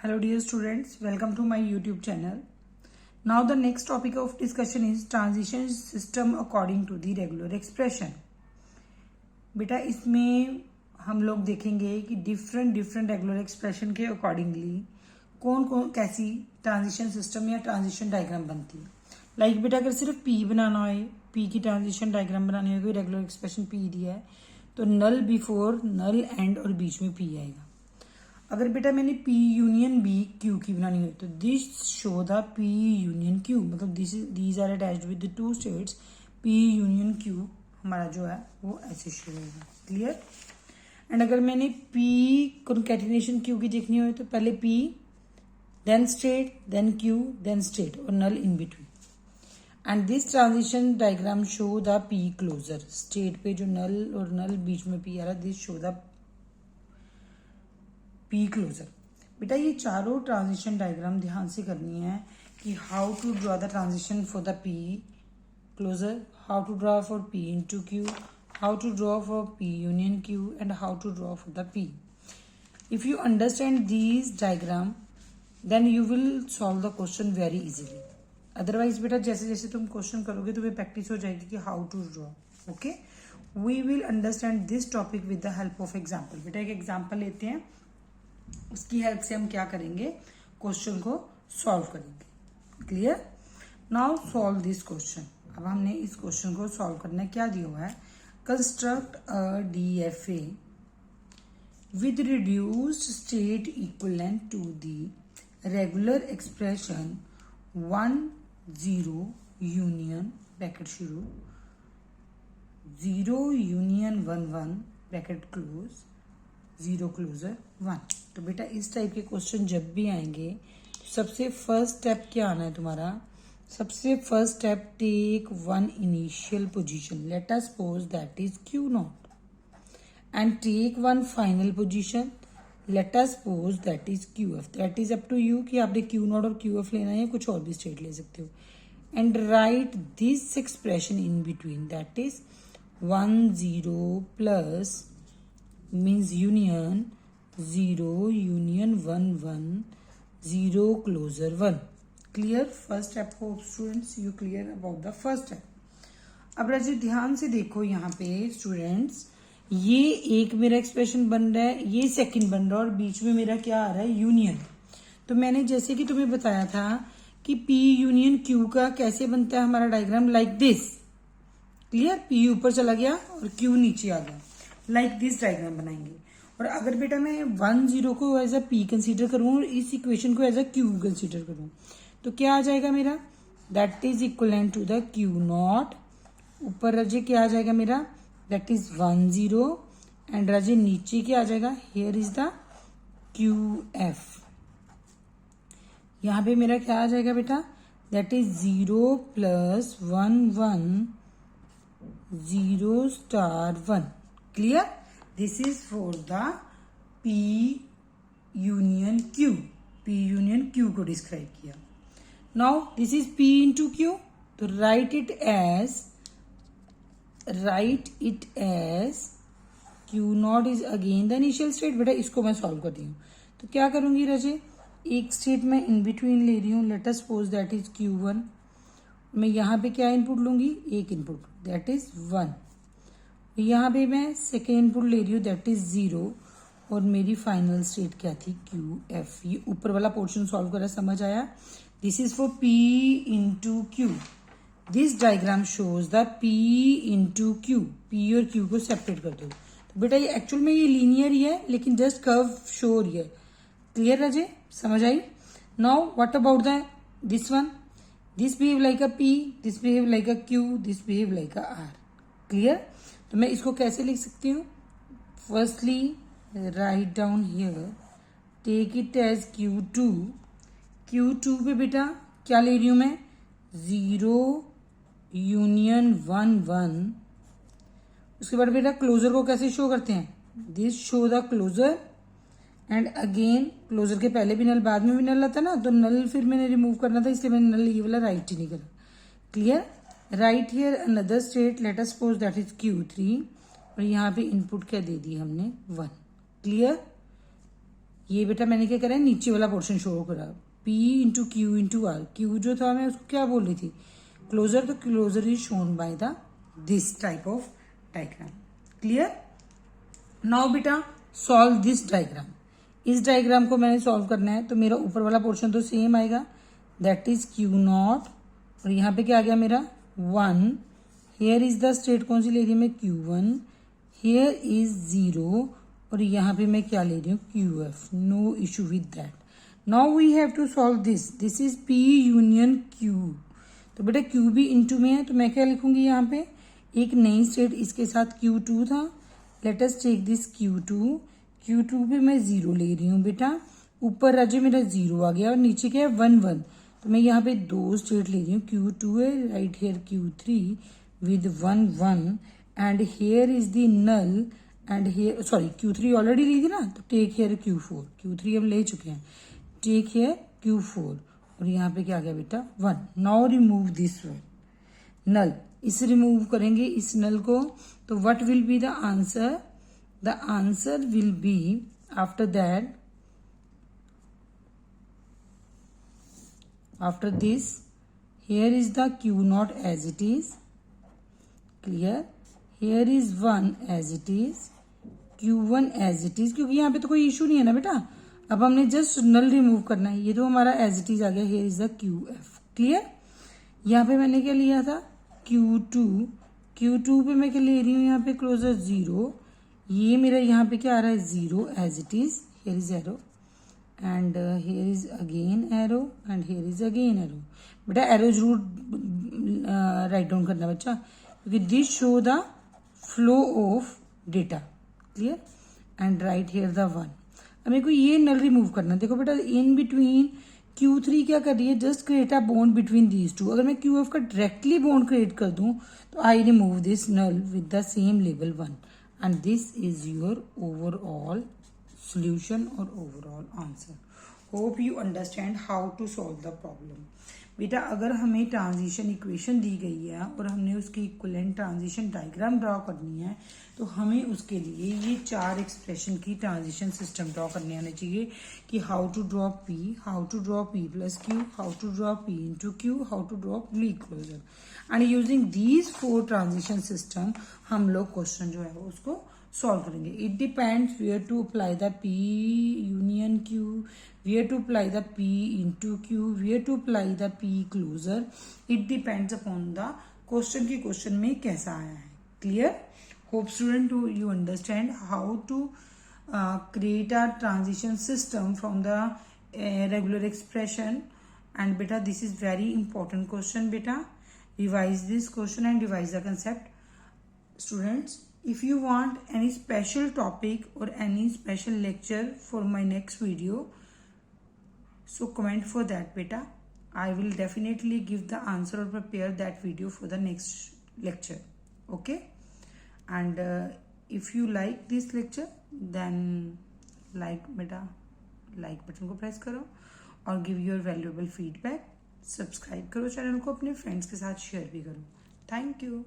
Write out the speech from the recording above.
Hello dear students, welcome to my YouTube channel. Now the next topic of discussion is transition system according to the regular expression. बेटा इसमें हम लोग देखेंगे कि different regular expression के accordingly कौन कौन कैसी ट्रांजिशन सिस्टम या ट्रांजिशन डायग्राम बनती है. लाइक बेटा अगर सिर्फ पी बनाना हो, पी की ट्रांजिशन डायग्राम बनानी हो, कोई रेगुलर एक्सप्रेशन पी दिया है तो नल बिफोर, नल एंड और बीच में पी आएगा. अगर बेटा मैंने P यूनियन B Q की बनानी हो तो this show the P union Q, मतलब these are attached with the two states. P union Q हमारा जो है वो ऐसे शो होगा. क्लियर. एंड अगर मैंने P कॉन्कैटिनेशन Q की देखनी हो तो पहले P then state then Q then state और null in between. And this transition diagram show the P closure. State पे जो नल और नल बीच में P आ रहा है, this show the P closure. बेटा ये चारों ट्रांजिशन डायग्राम ध्यान से करनी है कि how to draw the transition for the P closure, how to draw for P into Q, how to draw for P union Q and how to draw for the P. If you understand these diagram then you will solve the question very easily. Otherwise बेटा जैसे जैसे तुम question करोगे तो practice हो जाएगी कि how to draw. Okay, we will understand this topic with the help of example. बेटा एक एग्जाम्पल लेते हैं, उसकी हेल्प से हम क्या करेंगे, क्वेश्चन को सॉल्व करेंगे. Clear. Now solve this question. अब हमने इस क्वेश्चन को सॉल्व करना है. क्या दिया हुआ है, construct a DFA with reduced state equivalent to the regular expression 1 0 union bracket शुरू 0 यूनियन 1 1 ब्रैकेट क्लोज 0 क्लोजर 1. तो बेटा इस टाइप के क्वेश्चन जब भी आएंगे तो सबसे फर्स्ट स्टेप क्या आना है तुम्हारा, सबसे first step take one initial position. Let us suppose that is Q0 and take one final position. Let us suppose that is QF. That is up to you कि आपने Q0 और QF लेना है या कुछ और भी स्टेट ले सकते हो. And right this expression in between, that is 1 0 plus means union 0 union 1 1 0 closer 1. clear. first step hope students you clear about the first step. अब राजी ध्यान से देखो यहाँ पे स्टूडेंट्स, ये एक मेरा एक्सप्रेशन बन रहा है, ये सेकंड बन रहा है और बीच में मेरा क्या आ रहा है, यूनियन. तो मैंने जैसे कि तुम्हें बताया था कि P यूनियन Q का कैसे बनता है हमारा diagram, like this. Clear. P ऊपर चला गया और Q नीचे आ गया, लाइक दिस डायग्राम बनाएंगे. और अगर बेटा मैं 1 0 को एज अ P कंसीडर करूं और इस इक्वेशन को एज अ Q कंसीडर करूं तो क्या आ जाएगा मेरा, that is equivalent to the Q0. ऊपर रजे क्या आ जाएगा मेरा, दैट इज 1 0 एंड रजे नीचे क्या आ जाएगा, हियर इज द QF. यहां पे मेरा क्या आ जाएगा बेटा, that is 0 plus 1 1 0 star 1. Clear. This is for the P union Q. P union Q को डिस्क्राइब किया. Now this is P into Q, तो write it as Q0 is again the initial state. बेटा इसको मैं solve कर रही हूँ तो क्या करूंगी रजे, एक स्टेट मैं इन बिटवीन ले रही हूँ. Late us suppose that is Q1. मैं यहाँ पे क्या इनपुट लूंगी, एक इनपुट, दैट इज 1. यहाँ पे मैं सेकेंड इनपुट ले रही हूँ, दैट इज 0 और मेरी फाइनल स्टेट क्या थी, QF. ये ऊपर वाला पोर्शन सॉल्व करा, समझ आया. This is for P into Q. This diagram shows the P into Q. P और Q को सेपरेट कर दो. तो बेटा ये एक्चुअल में ये लीनियर ही है लेकिन जस्ट कर्व शो हो रही है. क्लियर रजे, समझ आई. Now what about the this one, this behave like a P, this behave like a Q, this behave like a R. Clear. तो मैं इसको कैसे लिख सकती हूँ, firstly write down here, take it as Q2. Q2 पे बेटा क्या ले रही हूं मैं, 0 यूनियन 1 1. उसके बाद बेटा क्लोजर को कैसे शो करते हैं, this show the closure and again closure के पहले भी नल बाद में भी नल आता ना, तो नल फिर मैंने रिमूव करना था इसलिए मैंने नल ये वाला राइट ही नहीं करा. Clear. Right here another state, late us suppose that is Q3 और यहाँ पे इनपुट क्या दे दी हमने, 1. क्लियर. ये बेटा मैंने क्या करा है, नीचे वाला पोर्शन शो करा, P into Q into R. Q जो था मैं उसको क्या बोल रही थी, क्लोजर, तो closure is shown by the this type of diagram. Clear? Now बेटा सॉल्व दिस डायग्राम। इस डायग्राम को मैंने सॉल्व करना है, तो मेरा ऊपर वाला पोर्शन तो सेम आएगा, दैट इज क्यू नॉट, और यहाँ पे क्या आ गया मेरा 1। हेयर इज द स्टेट कौन सी ले रही हूँ मैं, Q1। हेयर इज 0, और यहाँ पे मैं क्या ले रही हूँ, QF। No issue with that. Now we have to solve this. This is P union Q। तो बेटा Q भी इंटू में है, तो मैं क्या लिखूंगी यहाँ पे, एक नई स्टेट इसके साथ Q2 था। Let us take this Q2। Q2 पे मैं 0 ले रही हूँ बेटा, ऊपर राज्य मेरा 0 आ गया, और नीचे क्या है 1 1। तो मैं यहाँ पे 2 स्टेट ले रही हूँ, Q2 है, right here Q3 with 1 1, and here is the null, and here sorry Q3 already ली थी ना, तो टेक हेयर Q4। Q3 हम ले चुके हैं, टेक हेयर Q4, और यहाँ पे क्या आ गया बेटा 1। नाउ रिमूव दिस वन नल, इसे रिमूव करेंगे इस नल को, तो what will be the answer, the answer will be after that, after this here is the Q naught as it is, clear, here is 1 as it is, Q1 as it is, क्योंकि यहाँ पे तो कोई issue नहीं है ना बेटा, अब हमने जस्ट नल रिमूव करना है, ये तो हमारा एज इट इज आ गया, here is the QF। Clear? यहाँ पे मैंने क्या लिया था Q2, Q2 पे मैं क्या ले रही हूँ, यहाँ पे क्लोजर 0, ये मेरा यहाँ पे क्या आ रहा है 0 as it is, here is arrow, and here is again arrow, and here is again arrow। बेटा एरो जरूर राइट डाउन करना बच्चा, क्योंकि this show the flow of data. Clear? And write here the 1। अब मेरे को ये नल रिमूव करना, देखो बेटा इन बिटवीन Q3 क्या कर रही है, just create a bond between these two. अगर मैं QF का डायरेक्टली बॉन्ड क्रिएट कर दूं, तो I remove this null with the same label 1, and this is your overall solution or overall answer। hope you understand how to solve the problem। बेटा अगर हमें transition equation दी गई है और हमने उसकी इक्विवेलेंट ट्रांजिशन डायग्राम ड्रॉ करनी है, तो हमें उसके लिए ये 4 एक्सप्रेशन की ट्रांजिशन सिस्टम ड्रॉ करने आने चाहिए, कि how to draw P, how to draw P plus Q, how to draw P into Q, how to draw V closure. And using these 4 transition system हम लोग क्वेश्चन जो है वो उसको सॉल्व करेंगे। It depends where to apply the P union Q, where to apply the P into Q, where to apply the P closure. It depends upon the question की question में कैसा आया है। Clear? Hope student you understand how to create a transition system from the regular expression। and beta this is very important question beta, revise this question and revise the concept। students, if you want any special topic or any special lecture for my next video, so comment for that beta, I will definitely give the answer or prepare that video for the next lecture। okay, and if you like this lecture then like beta, like button को press करो और give your valuable feedback. Subscribe करो channel को, अपने friends के साथ share भी करो। Thank you.